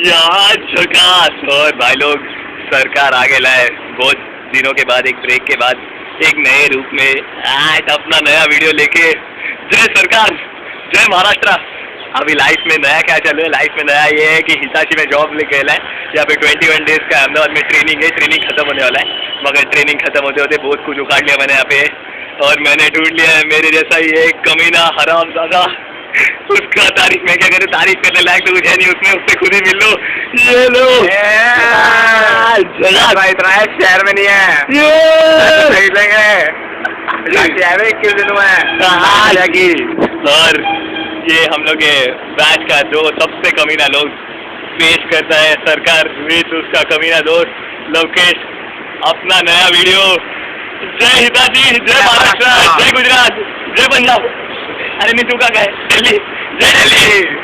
यहाँ झकास। और भाई लोग सरकार आगे लाए बहुत दिनों के बाद, एक ब्रेक के बाद एक नए रूप में आज अपना नया वीडियो लेके। जय सरकार, जय महाराष्ट्र। अभी लाइफ में नया क्या चल रहा है? लाइफ में नया ये है कि हिताची में जॉब लेके है। यहाँ पे 21 डेज का अहमदाबाद में ट्रेनिंग है। ट्रेनिंग खत्म होने वाला है, मगर ट्रेनिंग खत्म होते होते बहुत कुछ उखाड़ लिया मैंने यहाँ पे। और मैंने ढूंढ लिया है मेरे जैसा ही एक कमीना हरामजादा। उसका तारीफ मैं क्या करूँ, तारीफ करने लायक तो कुछ है नहीं उसमें, उससे खुद ही मिल लो। ये लो जगह इतना है, शहर में नहीं है। खरीद लेंगे किस दिन में। और ये हम लोग के बैच का जो सबसे कमीना लोग पेश करता है सरकार विद उसका कमीना दोस्त लोकेश अपना नया वीडियो। जय हिताची, जय महाराष्ट्र, जय गुजरात, जय पंजाब। अरे नीतू का क्या है? दिल्ली, जय दिल्ली।